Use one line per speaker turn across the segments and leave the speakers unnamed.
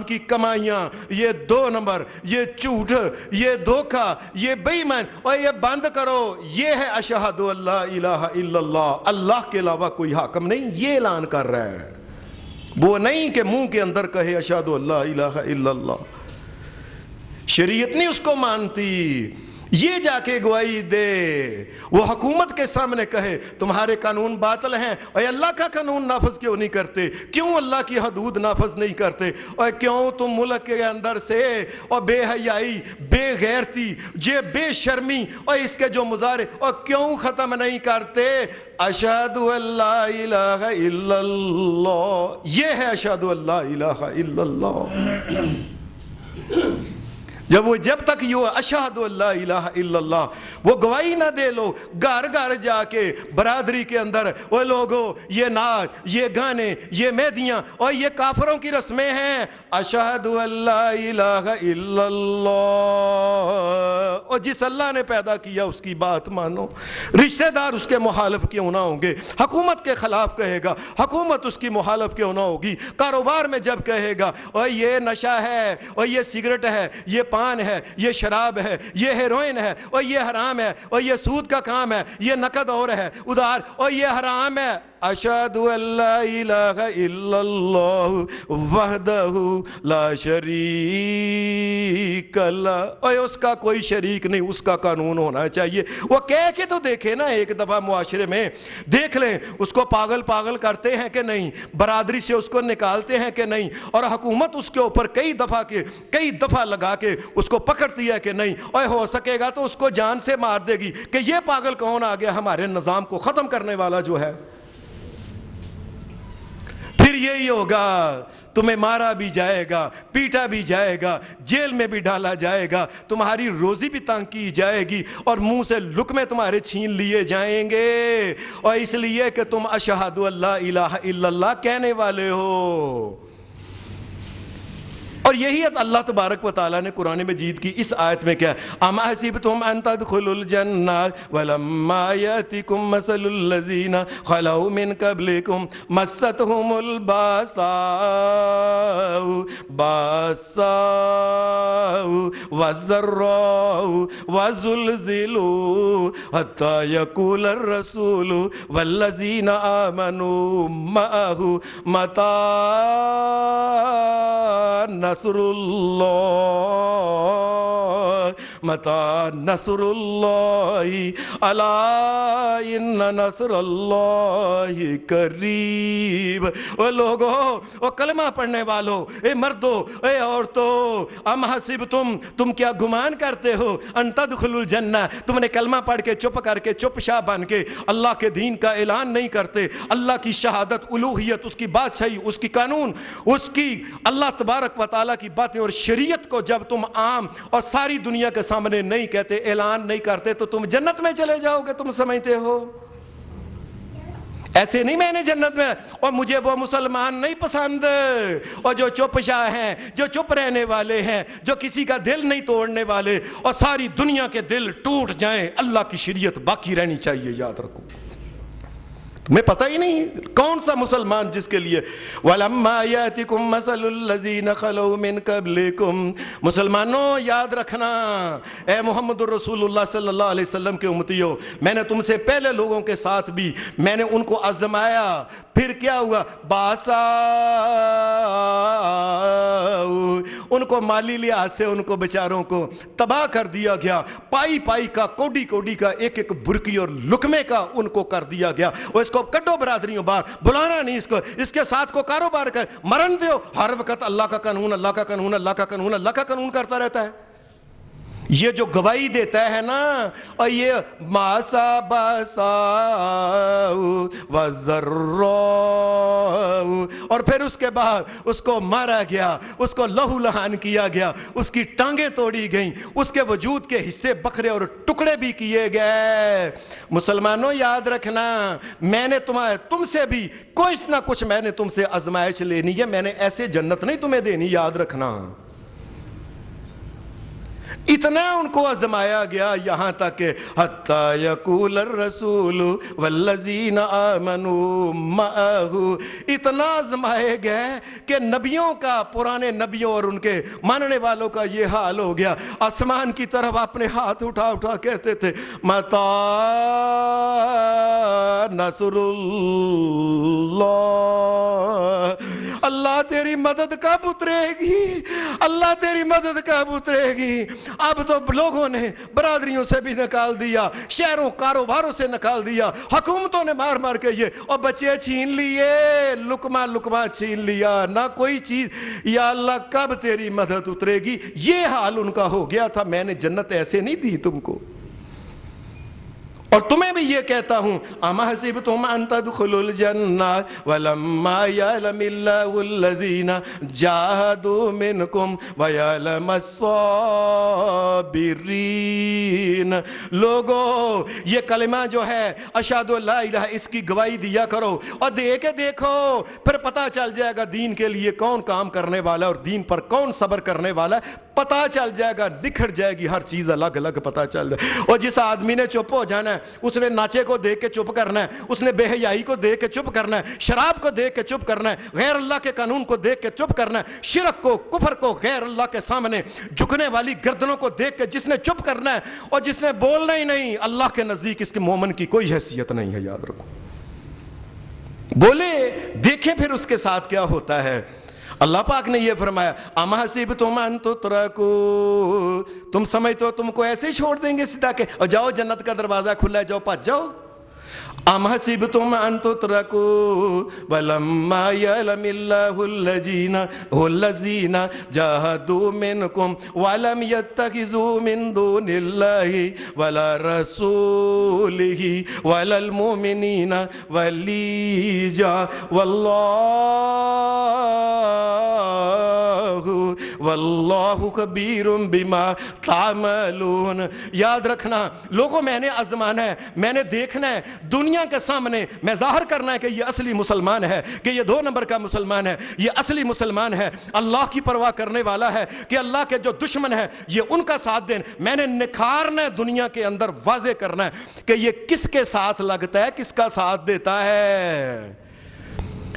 کی کمائیاں، یہ 2 نمبر، یہ جھوٹ، یہ دھوکہ، یہ بے ایمان، اور یہ بند کرو. یہ ہے اشہد اللہ الہ الا اللہ، اللہ کے علاوہ کوئی حاکم نہیں. یہ اعلان کر رہا ہے، وہ نہیں کہ منہ کے اندر کہے اشہد اللہ الہ الا اللہ. شریعت نہیں اس کو مانتی. یہ جا کے گواہی دے، وہ حکومت کے سامنے کہے تمہارے قانون باطل ہیں، اور اللہ کا قانون نافذ کیوں نہیں کرتے؟ کیوں اللہ کی حدود نافذ نہیں کرتے؟ اور کیوں تم ملک کے اندر سے اور بے حیائی، بے غیرتی، یہ بے شرمی اور اس کے جو مظاہرے، اور کیوں ختم نہیں کرتے اشہد اللہ الہ الا اللہ؟ یہ ہے اشہد اللہ الہ الا اللہ. جب تک یہ اشہد اللہ الہ الا اللہ وہ گواہی نہ دے لو، گھر گھر جا کے برادری کے اندر وہ لوگوں یہ ناچ، یہ گانے، یہ مہدیاں اور یہ کافروں کی رسمیں ہیں. اشہد اللہ الہ الا اللہ، اور جس اللہ نے پیدا کیا اس کی بات مانو. رشتہ دار اس کے مخالف کیوں نہ ہوں گے؟ حکومت کے خلاف کہے گا، حکومت اس کی مخالف کیوں نہ ہوگی؟ کاروبار میں جب کہے گا اور یہ نشہ ہے، اور یہ سگریٹ ہے، یہ پان ہے، یہ شراب ہے، یہ ہیروئن ہے، اور یہ حرام ہے، اور یہ سود کا کام ہے، یہ نقد اور ہے ادھار، اور یہ حرام ہے. اشہد اللہ الہ الا اللہ وحدہ لا شریک لہ، اور اس کا کوئی شریک نہیں، اس کا قانون ہونا چاہیے. وہ کہہ کے تو دیکھے نا ایک دفعہ، معاشرے میں دیکھ لیں اس کو پاگل پاگل کرتے ہیں کہ نہیں، برادری سے اس کو نکالتے ہیں کہ نہیں، اور حکومت اس کے اوپر کئی دفعہ لگا کے اس کو پکڑتی ہے کہ نہیں، اور ہو سکے گا تو اس کو جان سے مار دے گی کہ یہ پاگل کون آ گیا ہمارے نظام کو ختم کرنے والا جو ہے. پھر یہی ہوگا، تمہیں مارا بھی جائے گا، پیٹا بھی جائے گا، جیل میں بھی ڈالا جائے گا، تمہاری روزی بھی تنگ کی جائے گی، اور منہ سے لقمے تمہارے چھین لیے جائیں گے، اور اس لیے کہ تم اشہد اللہ الہ الا اللہ کہنے والے ہو. اور یہی اللہ تبارک و تعالیٰ نے قرآن مجید کی اس آیت میں کیا ہے، ام حسبتم ان تدخلوا الجنہ ولما یأتکم مثل الذین خلوا من قبلکم مستهم الباساء والضراء وزلزلوا حتى يقول الرسول والذین آمنوا معه متى نصر اللہ متى نصر اللہ الا ان نصر اللہ قریب. او لوگو، او کلمہ پڑھنے والو، اے مردو، اے عورتو، ام حسبتم، تم کیا گمان کرتے ہو، ان تدخلوا الجنہ، تم نے کلمہ پڑھ کے چپ کر کے چپ شاہ بن کے اللہ کے دین کا اعلان نہیں کرتے، اللہ کی شہادت، الوہیت، اس کی بادشاہی، اس کی قانون، اس کی اللہ تبارک و تعالیٰ کی باتیں اور شریعت کو جب تم عام اور ساری دنیا کے سامنے نہیں کہتے، اعلان نہیں کرتے، تو تم جنت میں چلے جاؤ گے. تم سمجھتے ہو ایسے نہیں میں نے جنت میں، اور مجھے وہ مسلمان نہیں پسند اور جو چپ شاہ ہیں، جو چپ رہنے والے ہیں، جو کسی کا دل نہیں توڑنے والے، اور ساری دنیا کے دل ٹوٹ جائیں، اللہ کی شریعت باقی رہنی چاہیے. یاد رکھو، تمہیں پتہ ہی نہیں کون سا مسلمان جس کے لیے وَلَمَّا يَأْتِكُمْ مَثَلُ الَّذِينَ خَلَوْا مِن قَبْلِكُمْ. مسلمانوں یاد رکھنا، اے محمد الرسول اللہ صلی اللہ علیہ وسلم کے امتیوں، میں نے تم سے پہلے لوگوں کے ساتھ بھی میں نے ان کو آزمایا. پھر کیا ہوا؟ باسا، ان کو مالی لحاظ سے ان کو بیچاروں کو تباہ کر دیا گیا، پائی پائی کا، کوڈی کوڈی کا، ایک ایک برکی اور لقمے کا ان کو کر دیا گیا. اور اس کو کڈو برادریوں باہر، بلانا نہیں اس کو، اس کے ساتھ کو کاروبار کا مرن دیو. ہر وقت اللہ کا قانون، اللہ کا قانون، اللہ کا قانون، اللہ کا قانون کرتا رہتا ہے. یہ جو گواہی دیتا ہے نا، اور یہ ماسا باسا وزرو، اور پھر اس کے بعد اس کو مارا گیا، اس کو لہو لہان کیا گیا، اس کی ٹانگیں توڑی گئیں، اس کے وجود کے حصے بکھرے اور ٹکڑے بھی کیے گئے. مسلمانوں یاد رکھنا، میں نے تم سے بھی کچھ نہ کچھ میں نے تم سے آزمائش لینی ہے. میں نے ایسے جنت نہیں تمہیں دینی، یاد رکھنا. اتنا ان کو آزمایا گیا یہاں تک کہ حتی یقول الرسول والذین آمنوا معہ، اتنا آزمائے گئے کہ نبیوں کا، پرانے نبیوں اور ان کے ماننے والوں کا یہ حال ہو گیا، آسمان کی طرف اپنے ہاتھ اٹھا اٹھا کہتے تھے متی نصر اللہ، اللہ تیری مدد کب اترے گی، اللہ تیری مدد کب اترے گی۔ اب تو لوگوں نے برادریوں سے بھی نکال دیا، شہروں کاروباروں سے نکال دیا، حکومتوں نے مار مار کے یہ، اور بچے چھین لیے، لقمہ لقمہ چھین لیا، نہ کوئی چیز۔ یا اللہ کب تیری مدد اترے گی؟ یہ حال ان کا ہو گیا تھا۔ میں نے جنت ایسے نہیں دی تم کو، اور تمہیں بھی یہ کہتا ہوں ام حسبتم ان تدخلوا الجنہ ولما یعلم اللہ الذین جاہدوا منکم ویعلم الصابرین۔ لوگو یہ کلمہ جو ہے اشہد ان لا الہ، اس کی گواہی دیا کرو، اور دے کے دیکھو، پھر پتہ چل جائے گا دین کے لیے کون کام کرنے والا ہے اور دین پر کون صبر کرنے والا ہے، پتہ چل جائے گا، نکھر جائے گی ہر چیز الگ الگ پتہ چل جائے۔ اور جس آدمی نے چپ ہو جانا ہے، اس نے ناچے کو دیکھ کے چپ کرنا ہے، اس نے بے حیائی کو دیکھ کے چپ کرنا ہے، شراب کو دیکھ کے چپ کرنا ہے، غیر اللہ کے قانون کو دیکھ کے چپ کرنا ہے، شرک کو، کفر کو، غیر اللہ کے سامنے جھکنے والی گردنوں کو دیکھ کے جس نے چپ کرنا ہے، اور جس نے بولنا ہی نہیں، اللہ کے نزدیک اس کے مومن کی کوئی حیثیت نہیں ہے، یاد رکھو۔ بولے، دیکھیں پھر اس کے ساتھ کیا ہوتا ہے۔ اللہ پاک نے یہ فرمایا ام حسبتم ان تترکوا، تم سمجھتے ہو تم کو ایسے ہی چھوڑ دیں گے سیدھا کہ جاؤ جنت کا دروازہ کھلا ہے، جاؤ پاس جاؤ۔ ام حسبتم ان تترکوا ولما یعلم اللہ الذین جاہدوا منکم ولم یتخذوا من دون اللہ ولا رسولہ ولا المؤمنین ولیجا واللہ خبیر بما تعملون۔ یاد رکھنا لوگوں، میں نے آزمانا ہے، میں نے دیکھنا ہے، دنیا کے سامنے میں ظاہر کرنا ہے کہ یہ اصلی مسلمان ہے، کہ یہ 2 نمبر کا مسلمان ہے، یہ اصلی مسلمان ہے، اللہ کی پرواہ کرنے والا ہے، کہ اللہ کے جو دشمن ہے یہ ان کا ساتھ دیں۔ میں نے نکھارنا ہے، دنیا کے اندر واضح کرنا ہے کہ یہ کس کے ساتھ لگتا ہے، کس کا ساتھ دیتا ہے۔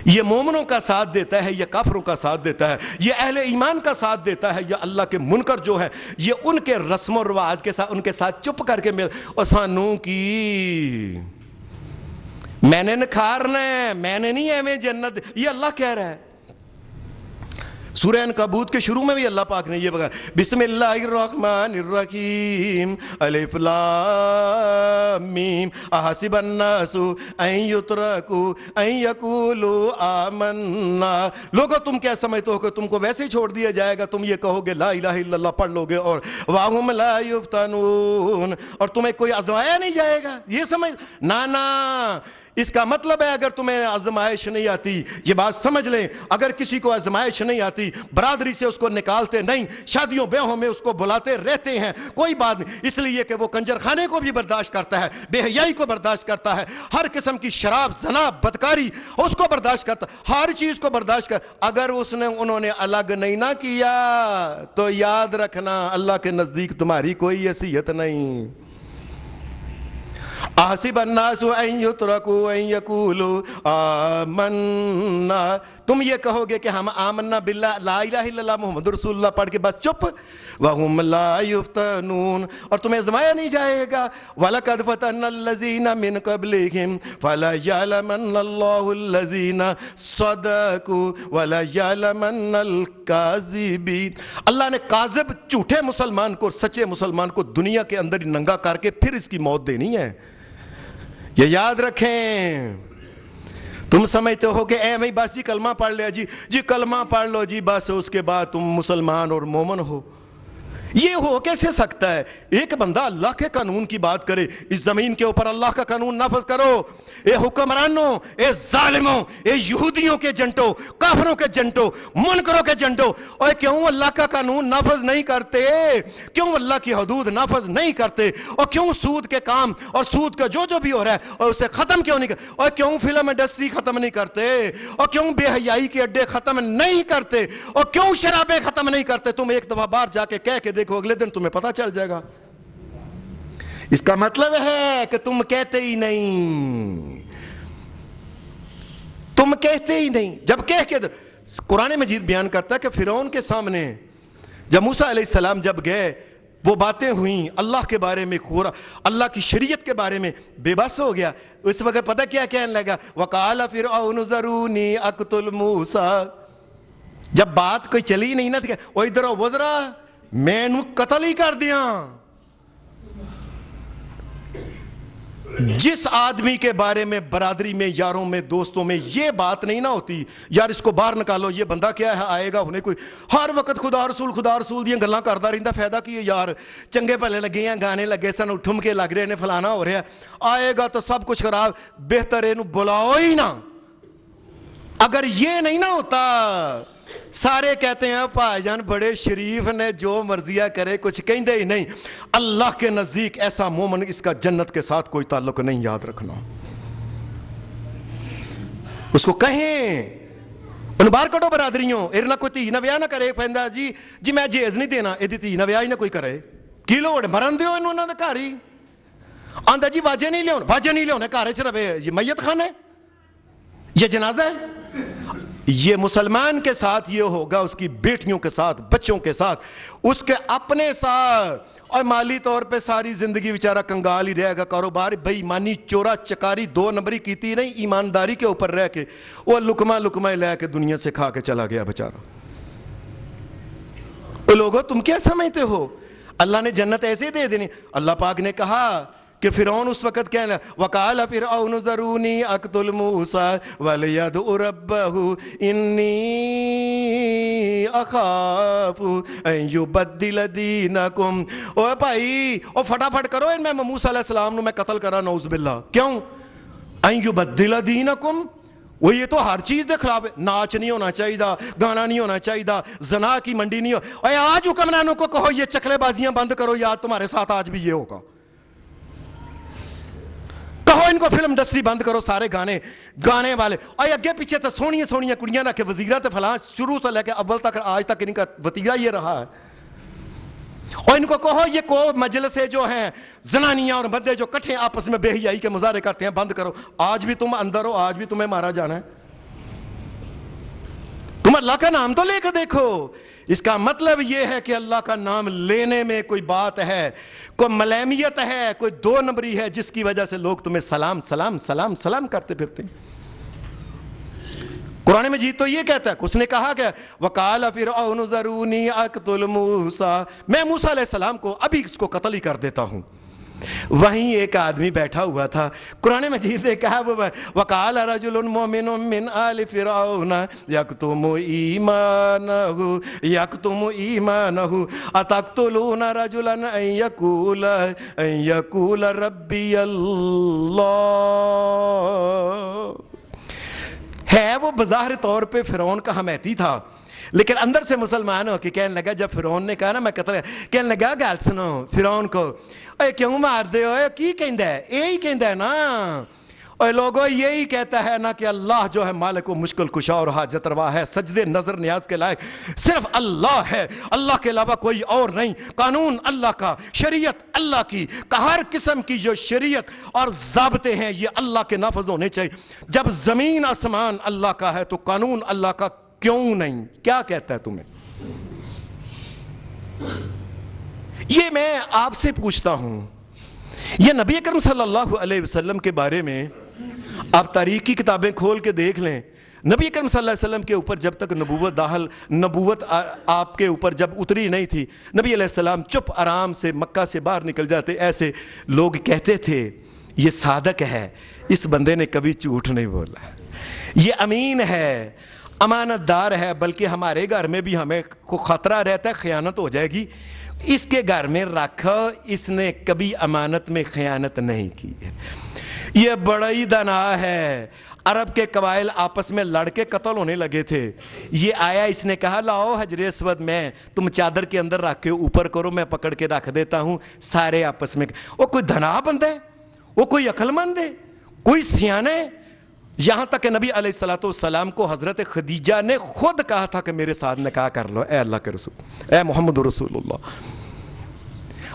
یہ مومنوں کا ساتھ دیتا ہے، یہ کافروں کا ساتھ دیتا ہے، یہ اہل ایمان کا ساتھ دیتا ہے، یا اللہ کے منکر جو ہے یہ ان کے رسم و رواج کے ساتھ، ان کے ساتھ چپ کر کے اور سانوں کی میں نے نکھارنا ہے، میں نے نہیں ایویں جنت، یہ اللہ کہہ رہا ہے۔ سورہ عنکبوت کے شروع میں بھی اللہ پاک نے یہ بتایا بسم اللہ الرحمن الرحیم الف لام میم احسب الناس ان یترکوا ان یقولوا آمنا۔ لوگو تم کیا سمجھتے ہو کہ تم کو ویسے ہی چھوڑ دیا جائے گا، تم یہ کہو گے لا الہ الا اللہ پڑھ لو گے اور وَهُمْ لَا يُفْتَنُونَ، اور تمہیں کوئی آزمایا نہیں جائے گا، یہ سمجھ نا۔ اس کا مطلب ہے اگر تمہیں آزمائش نہیں آتی، یہ بات سمجھ لیں، اگر کسی کو آزمائش نہیں آتی، برادری سے اس کو نکالتے نہیں، شادیوں بیاہوں میں اس کو بلاتے رہتے ہیں، کوئی بات نہیں، اس لیے کہ وہ کنجر خانے کو بھی برداشت کرتا ہے، بے حیائی کو برداشت کرتا ہے، ہر قسم کی شراب، زنا، بدکاری اس کو برداشت کرتا ہے، ہر چیز کو برداشت کر۔ اگر انہوں نے الگ نہیں نہ کیا تو یاد رکھنا اللہ کے نزدیک تمہاری کوئی حیثیت نہیں۔ احسب الناس ان یترکوا ان یقولوا آمنا، تم یہ کہو گے کہ ہم آمنا باللہ، لا الہ الا اللہ محمد رسول اللہ پڑھ کے بس چپ۔ وَهُمْ لَا يُفْتَنُونَ، اور تمہیں آزمایا نہیں جائے گا۔ وَلَقَدْ فَتَنَّا الَّذِينَ مِن قَبْلِهِمْ فَلَيَعْلَمَنَّ اللَّهُ الَّذِينَ صَدَقُوا وَلَيَعْلَمَنَّ الْكَاذِبِينَ۔ اللہ نے کاذب، جھوٹے مسلمان کو، سچے مسلمان کو دنیا کے اندر ہی ننگا کر کے پھر اس کی موت دینی ہے، یہ یاد رکھیں۔ تم سمجھتے ہو کہ اے بھائی بس جی کلمہ پڑھ لیا جی کلمہ پڑھ لو جی بس، اس کے بعد تم مسلمان اور مومن ہو، یہ ہو کیسے سکتا ہے؟ ایک بندہ اللہ کے قانون کی بات کرے، اس زمین کے اوپر اللہ کا قانون نافذ کرو۔ اے حکمرانوں، اے ظالموں، اے یہودیوں کے جنٹوں، کافروں کے جنٹوں، منکروں کے جنٹوں، اور کیوں اللہ کا قانون نافذ نہیں کرتے؟ کیوں اللہ کی حدود نافذ نہیں کرتے؟ اور کیوں سود کے کام اور سود کا جو بھی ہو رہا ہے اور اسے ختم کیوں نہیں کرتے؟ اور کیوں فلم انڈسٹری ختم نہیں کرتے؟ اور کیوں بے حیائی کے اڈے ختم نہیں کرتے؟ اور کیوں شرابیں ختم نہیں کرتے؟ تم ایک دفعہ باہر جا کے کہہ کے دیکھو اگلے دن تمہیں پتہ چل جائے گا. اس کا مطلب ہے کہ تم کہتے ہی نہیں, تم کہتے ہی نہیں. جب کہہ کے قرآن مجید بیان کرتا ہے کہ فرعون کے سامنے جب موسیٰ علیہ السلام جب گئے, وہ باتیں ہوئیں اللہ کے بارے میں, اللہ کی شریعت کے بارے میں, بے بس ہو گیا. اس وقت پتہ کیا کہنے لگا, وَقَالَ فِرْعَوْنُ ذَرُونِي أَقْتُلْ مُوسَىٰ. جب بات کوئی چلی نہیں نا, وہ ادھر وہ ذرا میں انہوں قتل ہی کر دیا. جس آدمی کے بارے میں برادری میں, یاروں میں, دوستوں میں یہ بات نہیں نہ ہوتی, یار اس کو باہر نکالو, یہ بندہ کیا ہے, آئے گا انہیں کوئی ہر وقت خدا رسول دیا گلاں کرتا رہتا, فائدہ کی یار چنگے پلے لگے ہیں, گانے لگے سن, ٹھم کے لگ رہے ہیں, فلانا ہو رہا ہے, آئے گا تو سب کچھ خراب, بہتر ہے بلاؤ ہی نہ. اگر یہ نہیں نہ ہوتا, سارے کہتے ہیں بھائی جان بڑے شریف نے, جو مرضیہ کرے, کچھ کہیں ہی نہیں. اللہ کے نزدیک ایسا مومن, اس کا جنت کے ساتھ کوئی تعلق نہیں, یاد رکھنا. اس کو کہیں ان باہر کٹو برادریوں, ارنا کوئی تھی نہ بیاہ نہ کرے, پہندہ جی میں جیز نہیں دینا, ایدی تھی نہ بیاہ ہی نہ کوئی کرے, کی لوڑ مرن دیو انہوں نے کاری. آندہ جی واجہ نہیں لیون, کارے چھ رہے, یہ میت خان ہے, یہ جنازہ ہے. یہ مسلمان کے ساتھ یہ ہوگا, اس کی بیٹیوں کے ساتھ, بچوں کے ساتھ, اس کے اپنے ساتھ, اور مالی طور پہ ساری زندگی بیچارہ کنگال ہی رہے گا. کاروبار بے ایمانی, چورا چکاری, 2 نمبری کیتی نہیں, ایمانداری کے اوپر رہ کے وہ لقمہ لے کے دنیا سے کھا کے چلا گیا بیچارہ. وہ لوگوں تم کیا سمجھتے ہو اللہ نے جنت ایسے دے دینی؟ اللہ پاک نے کہا کہ فرعون اس وقت کہنے لگا, وَقَالَ فِرْعَوْنُ ذَرُونِي أَقْتُلْ مُوسَىٰ وَلْيَدْعُ رَبَّهُ إِنِّي أَخَافُ أَن يُبَدِّلَ دِينَكُمْ. اوہ بھائی او فٹافٹ کرو, میں موسیٰ علیہ السلام نو میں قتل کرا, نعوذ باللہ. کیوں؟ أَن يُبَدِّلَ دِينَكُمْ. وہ یہ تو ہر چیز دے خلاف ہے, ناچ نہیں ہونا چاہیے, گانا نہیں ہونا چاہیے, زنا کی منڈی نہیں ہو. اے آج حکمرانوں کو کہو یہ چکلے بازیاں بند کرو, یاد تمہارے ساتھ آج بھی یہ ہوگا. کہو ان کو فلم انڈسٹری بند کرو, سارے گانے والے, اور اگے پیچھے تو سونیاں کڑیاں رکھے, وزیرہ تے فلاں, شروع سے لے کے اول تک آج تک ان کا وتیرہ یہ رہا ہے. اور ان کو کہو یہ کو مجلسیں جو ہیں زنانیاں اور بندے جو کٹھے آپس میں بے حیائی کے مظاہرے کرتے ہیں, بند کرو. آج بھی تم اندر ہو, آج بھی تمہیں مارا جانا ہے. تم اللہ کا نام تو لے کے دیکھو. اس کا مطلب یہ ہے کہ اللہ کا نام لینے میں کوئی بات ہے, کوئی ملیمیت ہے, کوئی 2 نمبری ہے, جس کی وجہ سے لوگ تمہیں سلام کرتے پھرتے ہیں. قرآن مجید تو یہ کہتا ہے, اس نے کہا کہ وَقَالَ فِرْعَوْنُ ذَرُونِي أَقْتُلْ مُوسَىٰ, میں موسیٰ علیہ السلام کو ابھی اس کو قتل ہی کر دیتا ہوں. وہیں ایک آدمی بیٹھا ہوا تھا, قرآن مجید نے کہا وَقَالَ رَجُلٌ مُؤْمِنٌ مِّنْ آلِ فِرْعَوْنَ يَكْتُمُ إِيمَانَهُ أَتَقْتُلُونَ رَجُلًا أَن يَقُولَ رَبِّيَ اللَّهُ. ہے وہ بظاہر طور پہ فرعون کا حمیتی تھا, لیکن اندر سے مسلمان ہو کے کہنے لگا, جب فرعون نے کہا نا میں قتل, کہنے لگا گال سنو فرعون کو, اے کیوں مار دے ہو, کی کہندہ ہے, یہی کہندہ ہے نا, اور لوگوں یہی کہتا ہے نا کہ اللہ جو ہے مالک و مشکل کشا اور حاجت روا ہے, سجدے نظر نیاز کے لائق صرف اللہ ہے, اللہ کے علاوہ کوئی اور نہیں. قانون اللہ کا, شریعت اللہ کی, ہر قسم کی جو شریعت اور ضابطے ہیں یہ اللہ کے نافذ ہونے چاہیے. جب زمین آسمان اللہ کا ہے تو قانون اللہ کا کیوں نہیں؟ کیا کہتا ہے تمہیں؟ یہ میں آپ سے پوچھتا ہوں, یہ نبی اکرم صلی اللہ علیہ وسلم کے بارے میں آپ تاریخ کی کتابیں کھول کے دیکھ لیں. نبی اکرم صلی اللہ علیہ وسلم کے اوپر جب تک نبوت آپ کے اوپر جب اتری نہیں تھی, نبی علیہ السلام چپ آرام سے مکہ سے باہر نکل جاتے. ایسے لوگ کہتے تھے یہ صادق ہے, اس بندے نے کبھی جھوٹ نہیں بولا, یہ امین ہے, امانت دار ہے, بلکہ ہمارے گھر میں بھی ہمیں کو خطرہ رہتا ہے خیانت ہو جائے گی, اس کے گھر میں رکھو, اس نے کبھی امانت میں خیانت نہیں کی ہے. یہ بڑا ہی دانا ہے. عرب کے قبائل آپس میں لڑ کے قتل ہونے لگے تھے, یہ آیا, اس نے کہا لاؤ حجر اسود میں تم چادر کے اندر رکھ کے اوپر کرو, میں پکڑ کے رکھ دیتا ہوں, سارے آپس میں. وہ کوئی دھنا بند ہے, وہ کوئی عقل مند ہے, کوئی سیانے. یہاں تک کہ نبی علیہ السلام کو حضرت خدیجہ نے خود کہا تھا کہ میرے ساتھ نکاح کر لو, اے اللہ کے رسول, اے محمد رسول اللہ.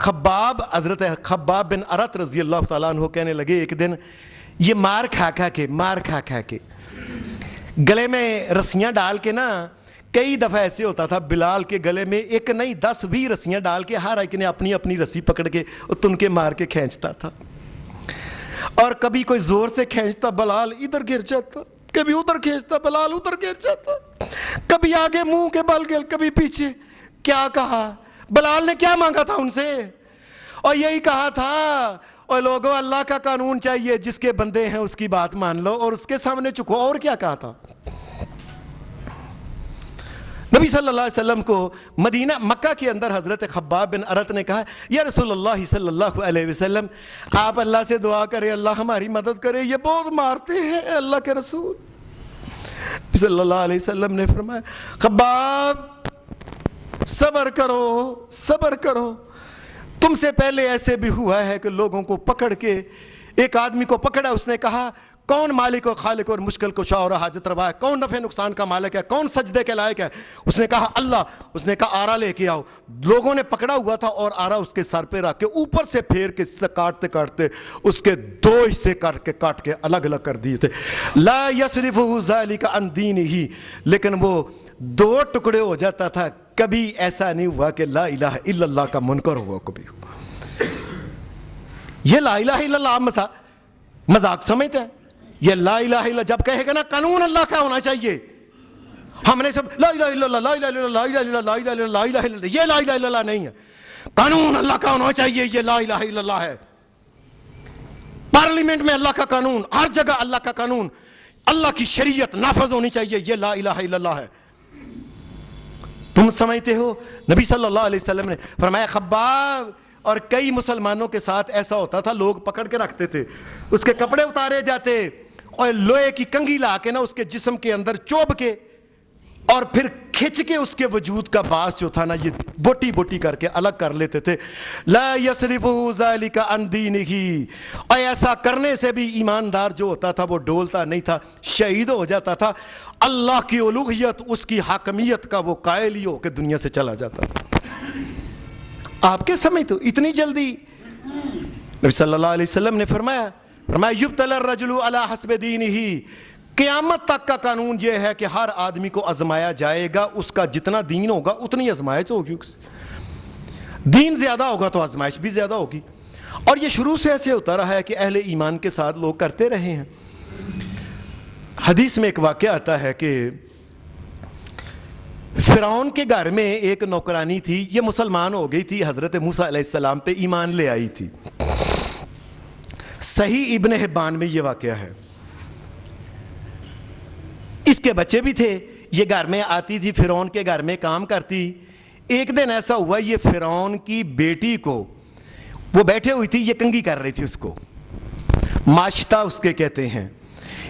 حضرت خباب بن ارت رضی اللہ تعالیٰ عنہ کہنے لگے ایک دن یہ مار کھا کھا کے گلے میں رسیاں ڈال کے نا، کئی دفعہ ایسے ہوتا تھا بلال کے گلے میں ایک نہیں 10-20 رسیاں ڈال کے ہر ایک نے اپنی اپنی رسی پکڑ کے تن کے مار کے کھینچتا تھا، اور کبھی کوئی زور سے کھینچتا بلال ادھر گر جاتا، کبھی ادھر کھینچتا بلال ادھر گر جاتا، کبھی آگے منہ کے بل گل کبھی پیچھے۔ کیا کہا بلال نے؟ کیا مانگا تھا ان سے؟ اور یہی کہا تھا اور لوگوں اللہ کا قانون چاہیے، جس کے بندے ہیں اس کی بات مان لو اور اس کے سامنے چکو۔ اور کیا کہا تھا؟ نبی صلی اللہ علیہ وسلم کو مکہ کے اندر حضرت خباب بن ارت نے کہا یا رسول اللہ صلی اللہ علیہ وسلم آپ اللہ سے دعا کریں اللہ ہماری مدد کرے، یہ بہت مارتے ہیں اللہ کے رسول۔ صلی اللہ علیہ وسلم نے فرمایا خباب صبر کرو، تم سے پہلے ایسے بھی ہوا ہے کہ لوگوں کو پکڑ کے، ایک آدمی کو پکڑا، اس نے کہا کون مالک و خالق اور مشکل کشا اور حاجت روا ہے، کون نفع نقصان کا مالک ہے، کون سجدے کے لائق ہے؟ اس نے کہا اللہ۔ اس نے کہا آرا لے کے آؤ۔ لوگوں نے پکڑا ہوا تھا اور آرا اس کے سر پہ رکھ کے اوپر سے پھیر کے کاٹتے اس کے 2 حصے کاٹ کے الگ الگ کر دیے تھے۔ لا یصرفہ ذالک عن دینہ، لیکن وہ 2 ٹکڑے ہو جاتا تھا، کبھی ایسا نہیں ہوا کہ لا الہ الا اللہ کا منکر ہوا کبھی۔ یہ لا الہ الا اللہ مذاق سمجھتے ہیں؟ یہ لا الہ الا اللہ جب کہے گا نا قانون اللہ کا ہونا چاہیے، ہم نے سب لا الہ الا اللہ لا الہ الا اللہ لا الہ الا اللہ لا الہ الا اللہ لا الہ الا اللہ، یہ لا الہ الا اللہ نہیں ہے، قانون اللہ کا ہونا چاہیے، یہ لا الہ الا اللہ ہے۔ پارلیمنٹ میں اللہ کا قانون، ہر جگہ اللہ کا قانون، اللہ کی شریعت نافذ ہونی چاہیے، یہ لا الہ الا اللہ ہے۔ تم سمجھتے ہو؟ نبی صلی اللہ علیہ وسلم نے فرمایا خباب، اور کئی مسلمانوں کے ساتھ ایسا ہوتا تھا، لوگ پکڑ کے رکھتے تھے، اس کے کپڑے اتارے جاتے اور لوہے کی کنگھی لا کے نا اس کے جسم کے اندر چوب کے اور پھر کھچ کے اس کے وجود کا باس جو تھا نا یہ بوٹی کر کے الگ کر لیتے تھے۔ لا یصرفہ ذالک عن دینہ، اور ایسا کرنے سے بھی ایماندار جو ہوتا تھا وہ ڈولتا نہیں تھا، شہید ہو جاتا تھا، اللہ کی الوہیت اس کی حاکمیت کا وہ قائل ہی ہو کے دنیا سے چلا جاتا تھا۔ آپ کے سمجھ تو اتنی جلدی؟ نبی صلی اللہ علیہ وسلم نے فرمایا یبتلی الرجل علی حسب دینہ، قیامت تک کا قانون یہ ہے کہ ہر آدمی کو آزمایا جائے گا، اس کا جتنا دین ہوگا اتنی آزمائش ہوگی، دین زیادہ ہوگا تو آزمائش بھی زیادہ ہوگی۔ اور یہ شروع سے ایسے ہوتا رہا ہے کہ اہل ایمان کے ساتھ لوگ کرتے رہے ہیں۔ حدیث میں ایک واقعہ آتا ہے کہ فرعون کے گھر میں ایک نوکرانی تھی، یہ مسلمان ہو گئی تھی، حضرت موسیٰ علیہ السلام پہ ایمان لے آئی تھی۔ صحیح ابن حبان میں یہ واقعہ ہے۔ اس کے بچے بھی تھے، یہ گھر میں آتی تھی، فرعون کے گھر میں کام کرتی۔ ایک دن ایسا ہوا یہ فرعون کی بیٹی کو، وہ بیٹھے ہوئی تھی، یہ کنگھی کر رہی تھی، اس کو ماشتہ اس کے کہتے ہیں،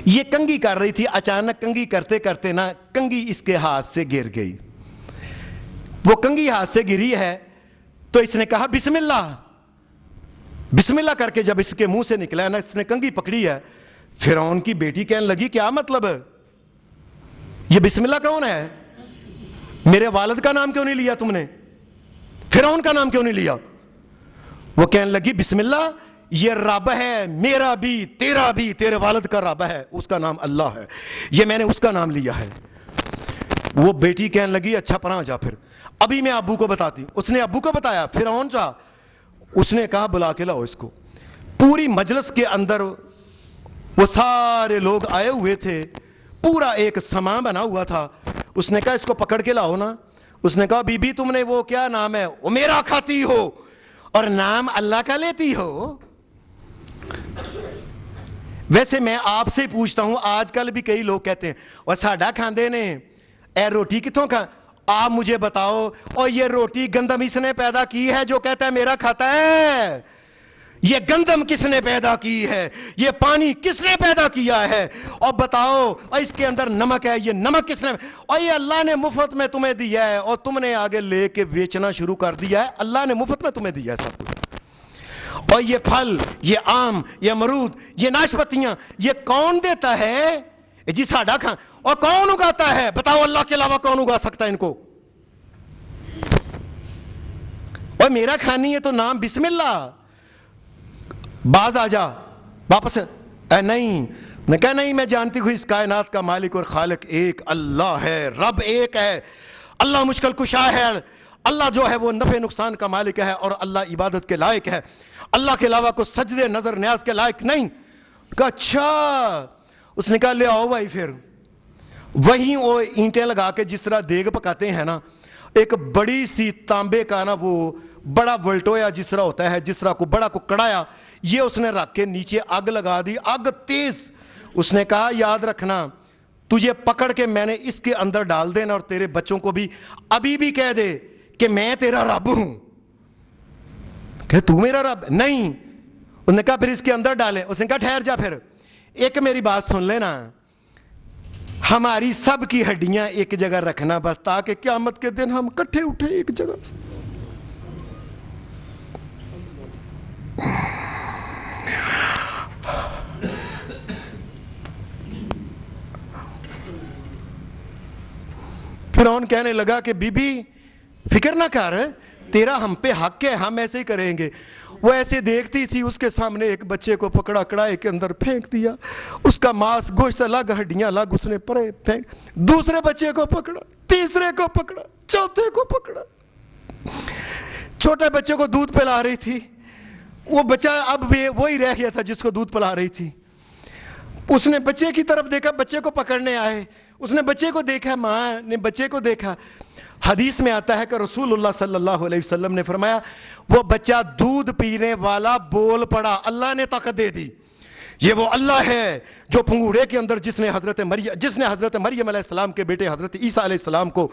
یہ کنگھی کر رہی تھی، اچانک کنگھی کرتے کرتے نا کنگھی اس کے ہاتھ سے گر گئی۔ وہ کنگھی ہاتھ سے گری ہے تو اس نے کہا بسم اللہ، بسم اللہ کر کے جب اس کے منہ سے نکلا ہے نا، اس نے کنگھی پکڑی ہے، فرعون کی بیٹی کہنے لگی کیا مطلب ہے یہ بسم اللہ کون ہے؟ میرے والد کا نام کیوں نہیں لیا تم نے؟ فرعون کا نام کیوں نہیں لیا؟ وہ کہنے لگی بسم اللہ یہ رب ہے، میرا بھی تیرا بھی، تیرے والد کا رب ہے، اس کا نام اللہ ہے، یہ میں نے اس کا نام لیا ہے۔ وہ بیٹی کہنے لگی اچھا پناہ جا، پھر ابھی میں ابو کو بتاتی۔ اس نے ابو کو بتایا، فرعون جا، اس نے کہا بلا کے لاؤ اس کو۔ پوری مجلس کے اندر وہ سارے لوگ آئے ہوئے تھے، پورا ایک سما بنا ہوا تھا۔ اس نے کہا اس کو پکڑ کے لاؤ نا۔ اس نے کہا بی بی تم نے وہ کیا نام ہے؟ وہ میرا کھاتی ہو اور نام اللہ کا لیتی ہو؟ ویسے میں آپ سے پوچھتا ہوں، آج کل بھی کئی لوگ کہتے ہیں وہ ساڈا کھاندے نے، اے روٹی کتوں کھا؟ آپ مجھے بتاؤ، اور یہ روٹی گندم اس نے پیدا کی ہے جو کہتا ہے میرا کھاتا ہے؟ یہ گندم کس نے پیدا کی ہے؟ یہ پانی کس نے پیدا کیا ہے؟ اور بتاؤ، اور اس کے اندر نمک ہے، یہ نمک کس نے؟ اور یہ اللہ نے مفت میں تمہیں دیا ہے اور تم نے آگے لے کے بیچنا شروع کر دیا ہے۔ اللہ نے مفت میں تمہیں دیا ہے سب کچھ۔ اور یہ پھل، یہ آم، یہ امرود، یہ ناشپتیاں، یہ کون دیتا ہے؟ جی ساڈا کھا۔ اور کون اگاتا ہے؟ بتاؤ اللہ کے علاوہ کون اگا سکتا ہے ان کو؟ اور میرا کھانی ہے تو نام بسم اللہ، باز آ جا واپس. نہیں، نے کہا نہیں، میں جانتی ہوں اس کائنات کا مالک اور خالق ایک اللہ ہے، رب ایک ہے، اللہ مشکل کشا ہے، اللہ جو ہے وہ نفع نقصان کا مالک ہے، اور اللہ عبادت کے لائق ہے، اللہ کے علاوہ کو سجدے نظر نیاز کے لائق نہیں. کہا اچھا. اس نے کہا لے آؤ بھائی. پھر وہیں وہ اینٹیں لگا کے جس طرح دیگ پکاتے ہیں نا، ایک بڑی سی تانبے کا نا وہ بڑا ولٹویا جس طرح ہوتا ہے، جس طرح کو بڑا کو کڑایا، یہ اس نے رکھ کے نیچے آگ لگا دی، آگ تیز. اس نے کہا یاد رکھنا تجھے پکڑ کے میں نے اس کے اندر ڈال دینا، اور تیرے بچوں کو بھی ابھی بھی کہہ دے کہ میں تیرا رب ہوں. کہ تو میرا رب نہیں. انہوں نے کہا پھر اس کے اندر ڈالے. اس نے کہا ٹھہر جا، پھر ایک میری بات سن لینا، ہماری سب کی ہڈیاں ایک جگہ رکھنا بس، تاکہ قیامت کے دن ہم کٹھے اٹھے ایک جگہ سے. فرعون کہنے لگا کہ بی بی فکر نہ کر، تیرا ہم پہ حق ہے، ہم ایسے ہی کریں گے. وہ ایسے دیکھتی تھی، اس کے سامنے ایک بچے کو پکڑا، کڑاہے کے اندر پھینک دیا، اس کا ماس گوشت الگ، ہڈیاں الگ، اس نے پرے پھینک. دوسرے بچے کو پکڑا، تیسرے کو پکڑا، چوتھے کو پکڑا. چھوٹے بچے کو دودھ پلا رہی تھی، وہ بچہ اب بھی وہی رہ گیا تھا جس کو دودھ پلا رہی تھی. اس نے بچے کی طرف دیکھا، بچے کو پکڑنے آئے، اس نے بچے کو دیکھا، ماں نے بچے کو دیکھا. حدیث میں آتا ہے کہ رسول اللہ صلی اللہ علیہ وسلم نے فرمایا وہ بچہ دودھ پینے والا بول پڑا، اللہ نے طاقت دے دی. یہ وہ اللہ ہے جو پنگوڑے کے اندر جس نے حضرت مریم علیہ السلام کے بیٹے حضرت عیسیٰ علیہ السلام کو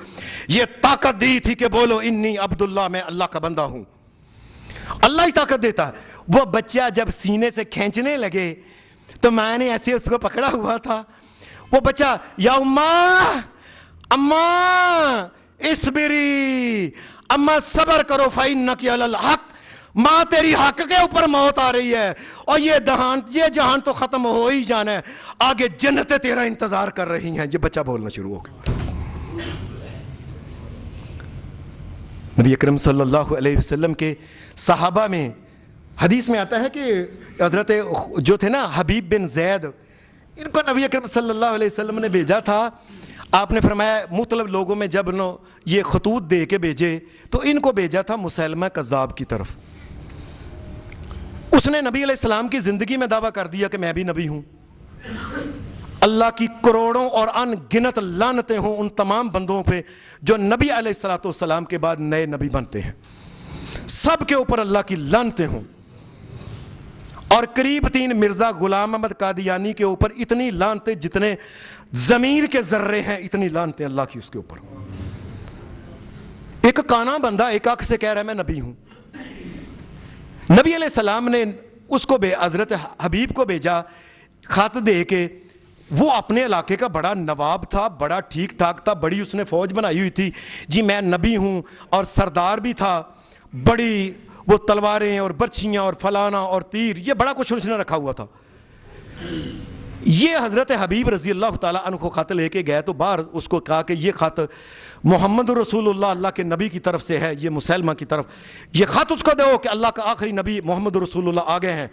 یہ طاقت دی تھی کہ بولو انی عبداللہ، میں اللہ کا بندہ ہوں. اللہ ہی طاقت دیتا ہے. وہ بچہ جب سینے سے کھینچنے لگے تو ماں نے ایسے اس کو پکڑا ہوا تھا. وہ بچہ یا اماں اسبری، اماں صبر کرو فإنک علی الحق، ماں تیری حق کے اوپر موت آ رہی ہے، اور یہ جہان تو ختم ہو ہی جانا ہے، آگے جنتیں تیرا انتظار کر رہی ہیں. یہ بچہ بولنا شروع ہو گیا. نبی اکرم صلی اللہ علیہ وسلم کے صحابہ میں حدیث میں آتا ہے کہ حضرت جو تھے نا حبیب بن زید، ان کو نبی اکرم صلی اللہ علیہ وسلم نے بھیجا تھا. آپ نے فرمایا مختلف لوگوں میں جب یہ خطوط دے کے بھیجے تو ان کو بھیجا تھا مسیلمہ کذاب کی طرف. اس نے نبی علیہ السلام کی زندگی میں دعویٰ کر دیا کہ میں بھی نبی ہوں. اللہ کی کروڑوں اور ان گنت لعنتیں ہوں ان تمام بندوں پہ جو نبی علیہ السلام کے بعد نئے نبی بنتے ہیں، سب کے اوپر اللہ کی لعنتیں ہوں. اور قریب 3 مرزا غلام احمد قادیانی کے اوپر اتنی لعنتیں جتنے زمین کے ذرے ہیں، اتنی لعنتیں اللہ کی اس کے اوپر. ایک کانا بندہ ایک آنکھ سے کہہ رہا ہے میں نبی ہوں. نبی علیہ السلام نے اس کو حضرت حبیب کو بھیجا خط دے کے. وہ اپنے علاقے کا بڑا نواب تھا، بڑا ٹھیک ٹھاک تھا، بڑی اس نے فوج بنائی ہوئی تھی، جی میں نبی ہوں، اور سردار بھی تھا، بڑی وہ تلواریں اور برچھیاں اور فلانا اور تیر، یہ بڑا کچھ اس نے رکھا ہوا تھا. یہ حضرت حبیب رضی اللہ تعالیٰ عنہ کو خط لے کے گئے تو باہر اس کو کہا کہ یہ خط محمد رسول اللہ، اللہ کے نبی کی طرف سے ہے، یہ مسیلمہ کی طرف، یہ خط اس کو دو کہ اللہ کا آخری نبی محمد رسول اللہ آ گئے ہیں.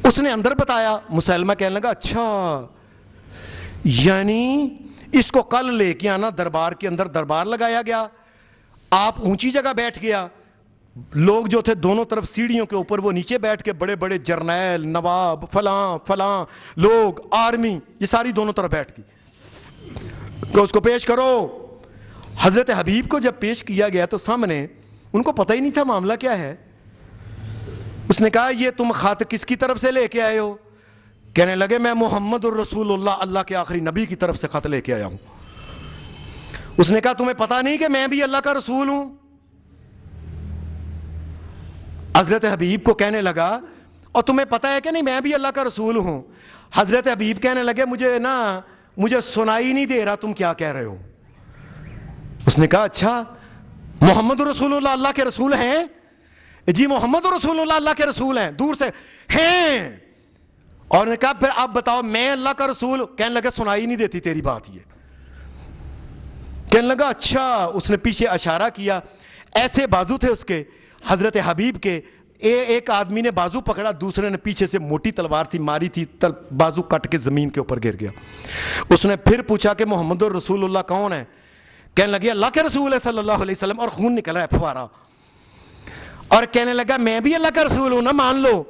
اس نے اندر بتایا. مسیلمہ کہنے لگا اچھا یعنی اس کو کل لے کے آنا، دربار کے اندر دربار لگایا گیا، آپ اونچی جگہ بیٹھ گیا، لوگ جو تھے دونوں طرف سیڑھیوں کے اوپر وہ نیچے بیٹھ کے بڑے بڑے جرنیل، نواب، فلاں لوگ، آرمی، یہ ساری دونوں طرف بیٹھ گئی کہ اس کو پیش کرو. حضرت حبیب کو جب پیش کیا گیا تو سامنے ان کو پتہ ہی نہیں تھا معاملہ کیا ہے. اس نے کہا یہ تم خط کس کی طرف سے لے کے آئے ہو؟ کہنے لگے میں محمد الرسول اللہ، اللہ کے آخری نبی کی طرف سے خط لے کے آیا ہوں. اس نے کہا تمہیں پتہ نہیں کہ میں بھی اللہ کا رسول ہوں؟ حضرت حبیب کو کہنے لگا اور تمہیں پتہ ہے کہ نہیں میں بھی اللہ کا رسول ہوں؟ حضرت حبیب کہنے لگے مجھے سنائی نہیں دے رہا تم کیا کہہ رہے ہو. اس نے کہا اچھا محمد رسول اللہ اللہ کے رسول ہیں؟ جی محمد رسول اللہ اللہ کے رسول ہیں. دور سے ہیں. اور نے کہا پھر آپ بتاؤ میں اللہ کا رسول؟ کہنے لگے سنائی نہیں دیتی تیری بات. یہ کہنے لگا اچھا. اس نے پیچھے اشارہ کیا, ایسے بازو تھے اس کے حضرت حبیب کے, ایک آدمی نے بازو پکڑا, دوسرے نے پیچھے سے موٹی تلوار تھی ماری تھی, بازو کٹ کے زمین کے اوپر گر گیا. اس نے پھر پوچھا کہ محمد رسول اللہ کون ہے؟ کہنے لگے اللہ کے رسول ہے صلی اللہ علیہ وسلم, اور خون نکل رہا ہے فوارہ. اور کہنے لگا میں بھی اللہ کا رسول ہوں نا, مان لو.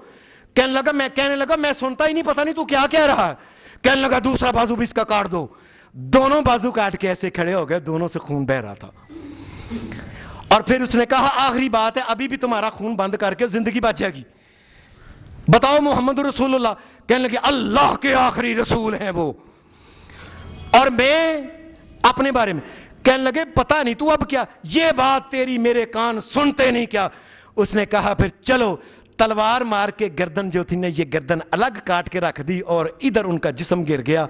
کہنے لگا میں سنتا ہی نہیں, پتہ نہیں تو کیا کہہ رہا ہے. کہنے لگا دوسرا بازو بھی اس کا کاٹ دو. دونوں بازو کاٹ کے ایسے کھڑے ہو گئے, دونوں سے خون بہ رہا تھا. اور پھر اس نے کہا آخری بات ہے, ابھی بھی تمہارا خون بند کر کے زندگی بچ جائے گی, بتاؤ محمد رسول اللہ. کہنے لگے اللہ کے آخری رسول ہیں وہ. اور میں اپنے بارے میں کہنے لگے پتہ نہیں تو اب کیا, یہ بات تیری میرے کان سنتے نہیں کیا. اس نے کہا پھر چلو, تلوار مار کے گردن جو تھی نا, یہ گردن الگ کاٹ کے رکھ دی اور ادھر ان کا جسم گر گیا.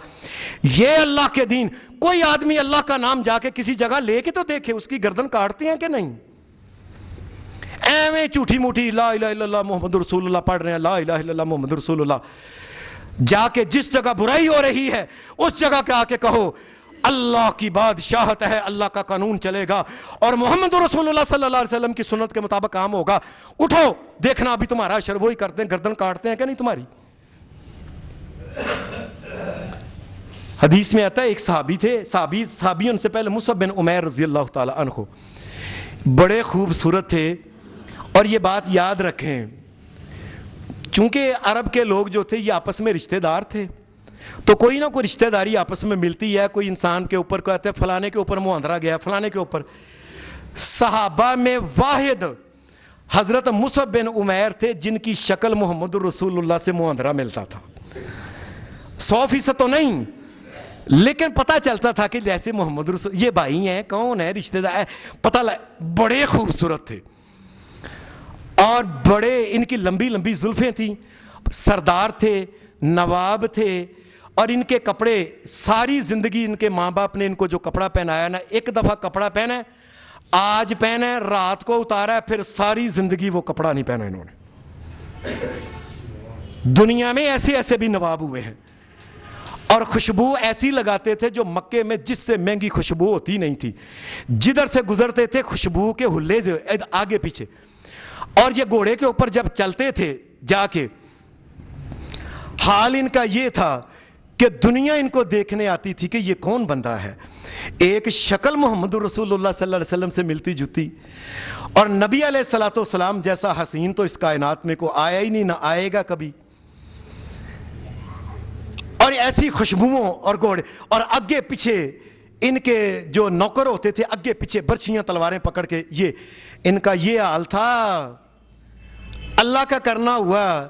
یہ اللہ کے دین. کوئی آدمی اللہ کا نام جا کے کسی جگہ لے کے تو دیکھے, اس کی گردن کاٹتے ہیں کہ نہیں؟ ایویں جھوٹی موٹی لا الہ الا اللہ محمد رسول اللہ پڑھ رہے ہیں, لا الہ الا اللہ محمد رسول اللہ. جا کے جس جگہ برائی ہو رہی ہے اس جگہ کے آ کے کہو اللہ کی بادشاہت ہے, اللہ کا قانون چلے گا اور محمد رسول اللہ صلی اللہ علیہ وسلم کی سنت کے مطابق کام ہوگا. اٹھو دیکھنا ابھی تمہارا اشر وہی کرتے ہیں, گردن کاٹتے ہیں کہ نہیں تمہاری. حدیث میں آتا ہے ایک صحابی تھے, صحابی ان سے پہلے مصعب بن عمیر رضی اللہ تعالی عنہ, بڑے خوبصورت تھے. اور یہ بات یاد رکھیں, چونکہ عرب کے لوگ جو تھے یہ آپس میں رشتہ دار تھے, تو کوئی نہ کوئی رشتہ داری آپس میں ملتی ہے. کوئی انسان کے اوپر کہتے ہیں فلانے کے اوپر مہندرا گیا, فلانے کے اوپر. صحابہ میں واحد حضرت مصعب بن عمیر تھے جن کی شکل محمد رسول اللہ سے مہندرا ملتا تھا. 100% تو نہیں, لیکن پتہ چلتا تھا کہ جیسے محمد رسول, یہ بھائی ہیں, کون ہے, رشتہ دار, پتہ بڑے خوبصورت تھے اور بڑے ان کی لمبی لمبی زلفیں تھیں, سردار تھے, نواب تھے. اور ان کے کپڑے ساری زندگی ان کے ماں باپ نے ان کو جو کپڑا پہنایا نا, ایک دفعہ کپڑا پہنا ہے, آج پہنا ہے, رات کو اتارا ہے, پھر ساری زندگی وہ کپڑا نہیں پہنا انہوں نے. دنیا میں ایسے ایسے بھی نواب ہوئے ہیں. اور خوشبو ایسی لگاتے تھے جو مکے میں جس سے مہنگی خوشبو ہوتی نہیں تھی, جدھر سے گزرتے تھے خوشبو کے ہلے آگے پیچھے. اور یہ گھوڑے کے اوپر جب چلتے تھے جا کے, حال ان کا یہ تھا کہ دنیا ان کو دیکھنے آتی تھی کہ یہ کون بندہ ہے. ایک شکل محمد رسول اللہ صلی اللہ علیہ وسلم سے ملتی جلتی, اور نبی علیہ الصلوۃ والسلام جیسا حسین تو اس کائنات میں کو آیا ہی نہیں, نہ آئے گا کبھی. اور ایسی خوشبوؤں اور گھوڑے, اور آگے پیچھے ان کے جو نوکر ہوتے تھے آگے پیچھے برچھیاں تلواریں پکڑ کے, یہ ان کا یہ حال تھا. اللہ کا کرنا ہوا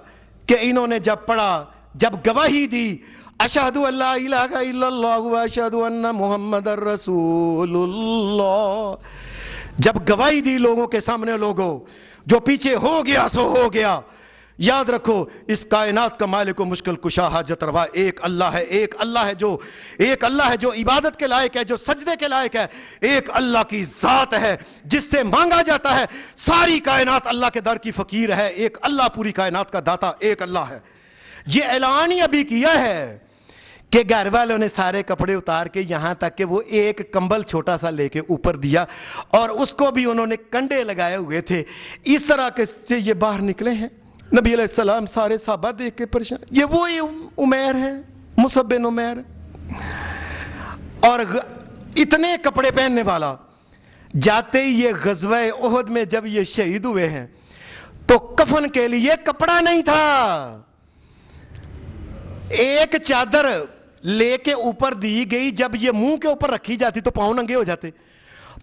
کہ انہوں نے جب پڑھا, جب گواہی دی اشہد ان لا الہ الا اللہ و اشہد ان محمد رسول اللہ, جب گواہی دی لوگوں کے سامنے, لوگوں جو پیچھے ہو گیا سو ہو گیا. یاد رکھو اس کائنات کا مالک و مشکل کشا حاجت روا ایک اللہ ہے, ایک اللہ ہے جو عبادت کے لائق ہے, جو سجدے کے لائق ہے. ایک اللہ کی ذات ہے جس سے مانگا جاتا ہے. ساری کائنات اللہ کے در کی فقیر ہے. ایک اللہ پوری کائنات کا داتا ایک اللہ ہے. یہ اعلان ہی ابھی کیا ہے کہ گھر والوں نے سارے کپڑے اتار کے یہاں تک کہ وہ ایک کمبل چھوٹا سا لے کے اوپر دیا, اور اس کو بھی انہوں نے کنڈے لگائے ہوئے تھے. اس طرح کے سے یہ باہر نکلے ہیں. نبی علیہ السلام سارے صحابہ دیکھ کے پریشان, یہ وہی عمیر ہے, مصعب بن عمیر, اور اتنے کپڑے پہننے والا. جاتے ہی یہ غزوہ احد میں جب یہ شہید ہوئے ہیں تو کفن کے لیے کپڑا نہیں تھا. ایک چادر لے کے اوپر دی گئی, جب یہ منہ کے اوپر رکھی جاتی تو پاؤں ننگے ہو جاتے,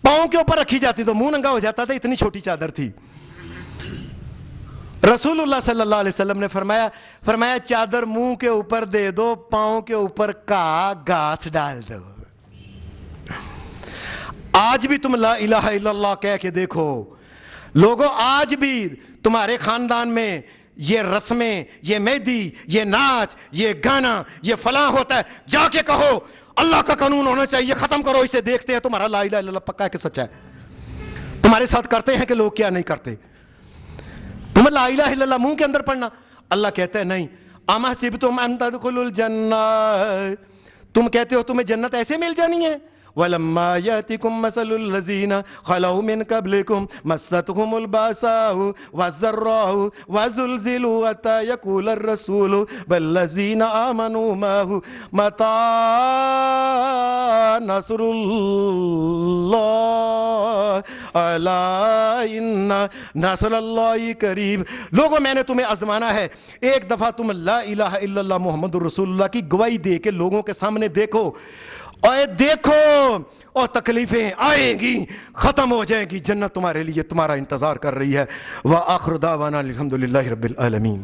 پاؤں کے اوپر رکھی جاتی تو منہ ننگا ہو جاتا تھا. اتنی چھوٹی چادر تھی. رسول اللہ صلی اللہ علیہ وسلم نے فرمایا چادر منہ کے اوپر دے دو, پاؤں کے اوپر گھاس ڈال دو. آج بھی تم لا الہ الا اللہ کہہ کے دیکھو لوگوں, آج بھی تمہارے خاندان میں یہ رسمیں, یہ مہندی, یہ ناچ, یہ گانا, یہ فلاں ہوتا ہے, جا کے کہو اللہ کا قانون ہونا چاہیے, ختم کرو اسے. دیکھتے ہیں تمہارا لا الہ الا اللہ پکا ہے کہ سچا ہے. تمہارے ساتھ کرتے ہیں کہ لوگ کیا نہیں کرتے. تمہیں لا الہ الا اللہ منہ کے اندر پڑھنا, اللہ کہتا ہے نہیں. ام حسبتم ان تدخلوا الجنہ, تم کہتے ہو تمہیں جنت ایسے مل جانی ہے. ولما يأتكم مثل الذين خلوا من قبلكم مستهم البأساء والضراء وزلزلوا حتى يقول الرسول والذين آمنوا معه متى نصر اللہ الا ان نصر اللہ قریب۔ لوگوں میں نے تمہیں آزمانا ہے، ایک دفعہ تم لا الہ الا اللہ محمد الرسول اللہ کی گواہی دے کے لوگوں کے سامنے دیکھو اور تکلیفیں آئیں گی، ختم ہو جائیں گی، جنت تمہارے لیے تمہارا انتظار کر رہی ہے۔ وآخر دعوانا الحمدللہ رب العالمین۔